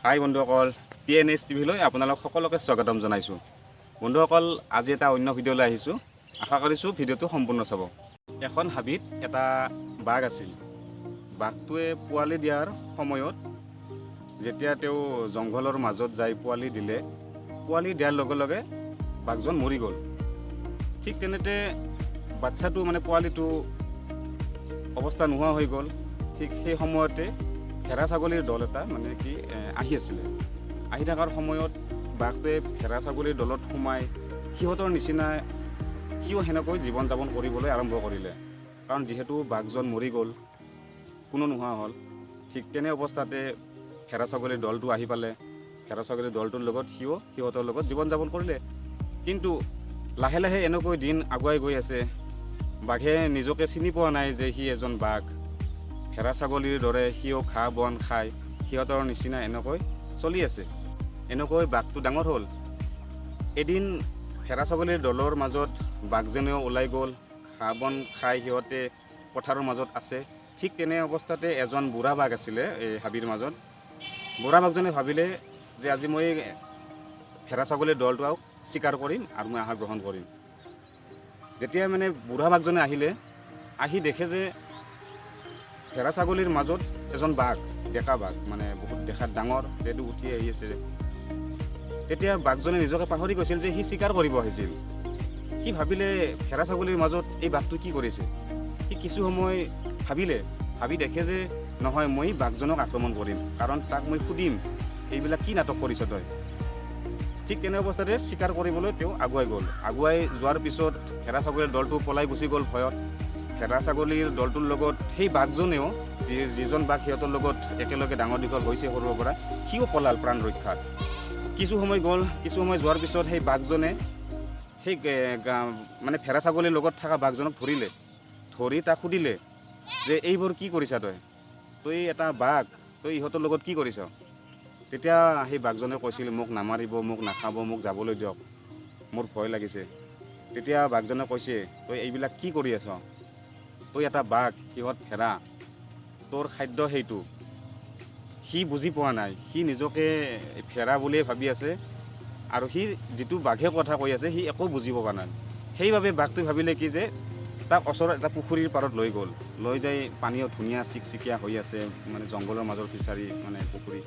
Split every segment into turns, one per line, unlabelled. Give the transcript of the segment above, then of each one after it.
হাই বন্ধুসকল, TNS টিভিলৈ আপোনালোক সকলোকে স্বাগতম জনাইছোঁ। বন্ধুসকল, আজি এটা অন্য ভিডিঅ'লৈ আহিছোঁ। আশা কৰিছোঁ ভিডিঅ'টো সম্পূৰ্ণ চাব। এখন হাবিত এটা বাঘ আছিল। বাঘটোৱে পোৱালি দিয়াৰ সময়ত যেতিয়া তেওঁ জংঘলৰ মাজত যাই পোৱালি দিলে, পোৱালি দিয়াৰ লগে লগে বাঘজন মৰি গ'ল। ঠিক তেনেতে বাচ্চাটো পোৱালিটো অৱস্থা নোহোৱা হৈ গ'ল। ঠিক সেই সময়তে ভেড়া ছাগলীৰ দল এটা আহি আছিলে। আহি থকাৰ সময়ত বাঘটোৱে ভেড়া ছাগলীৰ দলত সোমাই সিহঁতৰ নিচিনা সিও সেনেকৈ জীৱন যাপন কৰিবলৈ আৰম্ভ কৰিলে। কাৰণ যিহেতু বাঘজন মৰি গ'ল, কোনো নোহোৱা হ'ল। ঠিক তেনে অৱস্থাতে ভেড়া ছাগলীৰ দলটো আহি পালে। ভেড়া ছাগলীৰ দলটোৰ লগত সিহঁতৰ লগত জীৱন যাপন কৰিলে। কিন্তু লাহে লাহে এনেকৈ দিন আগুৱাই গৈ আছে। বাঘে নিজকে চিনি পোৱা নাই যে সি এজন বাঘ। ভেড়া ছাগলীৰ দৰে সিও ঘাঁহ বন খায়, সিহঁতৰ নিচিনা এনেকৈ চলি আছে। এনেকৈ বাঘটো ডাঙৰ হ'ল। এদিন ভেড়া ছাগলীৰ দলৰ মাজত বাঘজনেও ওলাই গ'ল। ঘাঁহ বন খাই সিহঁতে পথাৰৰ মাজত আছে। ঠিক তেনে অৱস্থাতে এজন বুঢ়া বাঘ আছিলে এই হাবিৰ মাজত। বুঢ়া বাঘজনে ভাবিলে যে আজি মই ভেড়া ছাগলীৰ দলটো চিকাৰ কৰিম আৰু মই আহাৰ গ্ৰহণ কৰিম। যেতিয়া বুঢ়া বাঘজনে আহি দেখে যে ভেড়া ছাগলীৰ মাজত এজন বাঘ, ডেকা বাঘ, বহুত দেখাত ডাঙৰ, সেইটো উঠি আহি আছে। তেতিয়া বাঘজনে নিজকে পাহৰি গৈছিল যে সি চিকাৰ কৰিব আহিছিল। সি ভাবিলে ভেড়া ছাগলীৰ মাজত এই বাঘটো কি কৰিছে। সি কিছু সময় ভাবি দেখে যে নহয়, মই বাঘজনক আক্ৰমণ কৰিম, কাৰণ তাক মই সুধিম এইবিলাক কি নাটক কৰিছ তই। ঠিক তেনে অৱস্থাতে চিকাৰ কৰিবলৈ তেওঁ আগুৱাই গ'ল। আগুৱাই যোৱাৰ পিছত ভেড়া ছাগলীৰ দলটো পলাই গুচি গ'ল ভয়ত। ভেড়া ছাগলীৰ দলটোৰ লগত সেই বাঘজনেও, যিজন বাঘ সিহঁতৰ লগত একেলগে ডাঙৰ দীঘল হৈছে সৰুৰ পৰা, সিও পলাল প্ৰাণ ৰক্ষাত। কিছু সময় গ'ল। কিছু সময় যোৱাৰ পিছত সেই বাঘজনে সেই ভেড়া ছাগলীৰ লগত থকা বাঘজনক ধৰি তাক সুধিলে যে এইবোৰ কি কৰিছা তই এটা বাঘ, তই ইহঁতৰ লগত কি কৰিছ। তেতিয়া সেই বাঘজনে কৈছিল, মোক নামাৰিব, মোক নাখাব, মোক যাবলৈ দিয়ক, মোৰ ভয় লাগিছে। তেতিয়া বাঘজনে কৈছে, তই এইবিলাক কি কৰি আছ, তই এটা বাঘ, সিহঁত ভেড়া, তোৰ খাদ্য সেইটো। সি বুজি পোৱা নাই, সি নিজকে ভেড়া বুলিয়ে ভাবি আছে, আৰু সি যিটো বাঘে কথা কৈ আছে সি একো বুজিব পৰা নাই। সেইবাবে বাঘটোৱে ভাবিলে কি যে তাক ওচৰত এটা পুখুৰীৰ পাৰত লৈ যাই পানীও ধুনীয়া চিকচিকীয়া হৈ আছে, জংঘলৰ মাজৰ ফিচাৰী পুখুৰী,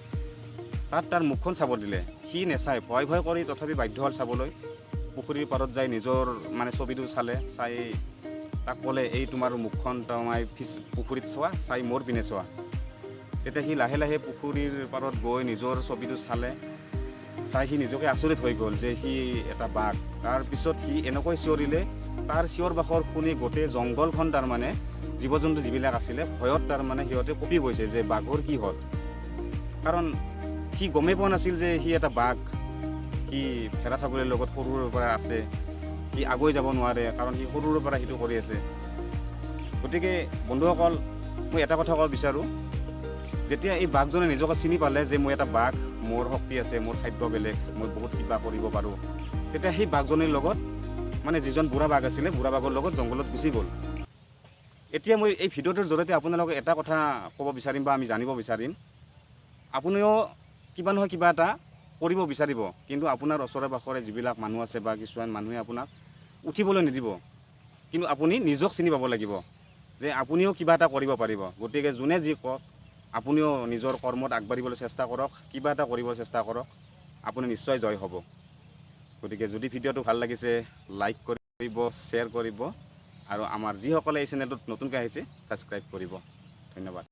তাত তাৰ মুখখন চাব দিলে। সি নেচাই, ভয় কৰি তথাপি বাধ্য হ'ল চাবলৈ। পুখুৰীৰ পাৰত যাই নিজৰ ছবিটো চাই তাক ক'লে, এই তোমাৰ মুখখন তোমাই পুখুৰীত চোৱা, চাই মোৰ পিনে চোৱা। তেতিয়া সি লাহে লাহে পুখুৰীৰ পাৰত গৈ নিজৰ ছবিটো চাই সি নিজকে আচৰিত হৈ গ'ল যে সি এটা বাঘ। তাৰপিছত সি এনেকৈ চিঞৰিলে, তাৰ চিঞৰ বাখৰ শুনি গোটেই জংঘলখন জীৱ জন্তু যিবিলাক আছিলে ভয়ত সিহঁতে কঁপি গৈছে যে বাঘৰ কি হ'ল। কাৰণ সি গমেই পোৱা নাছিল যে সি এটা বাঘ, সি ভেড়া ছাগলীৰ লগত সৰুৰে পৰা আছে, সি আগুৱাই যাব নোৱাৰে, কাৰণ সি সৰুৰে পৰা সেইটো কৰি আছে। গতিকে বন্ধুসকল, মই এটা কথা ক'ব বিচাৰোঁ, যেতিয়া এই বাঘজনে নিজকে চিনি পালে যে মই এটা বাঘ, মোৰ শক্তি আছে, মোৰ খাদ্য বেলেগ, মই বহুত কিবা কৰিব পাৰোঁ, তেতিয়া সেই বাঘজনীৰ লগত যিজন বুঢ়া বাঘ আছিলে, বুঢ়া বাঘৰ লগত জংঘলত গুচি গ'ল। এতিয়া মই এই ভিডিঅ'টোৰ জৰিয়তে আপোনালোকক এটা কথা ক'ব বিচাৰিম বা আমি জানিব বিচাৰিম, আপুনিও কিবা নহয় কিবা এটা কৰিব বিচাৰিব, কিন্তু আপোনাৰ ওচৰে পাঁজৰে যিবিলাক মানুহ আছে বা কিছুমান মানুহে আপোনাক উঠিবলৈ নিদিব। কিন্তু আপুনি নিজক চিনি পাব লাগিব যে আপুনিও কিবা এটা কৰিব পাৰিব। গতিকে যোনে যি কওক, আপুনিও নিজৰ কৰ্মত আগবাঢ়িবলৈ চেষ্টা কৰক, কিবা এটা কৰিবলৈ চেষ্টা কৰক, আপুনি নিশ্চয় জয় হ'ব। গতিকে যদি ভিডিঅ'টো ভাল লাগিছে, লাইক কৰিব, শ্বেয়াৰ কৰিব, আৰু আমাৰ যিসকলে এই চেনেলটোত নতুনকৈ আহিছে ছাবস্ক্ৰাইব কৰিব। ধন্যবাদ।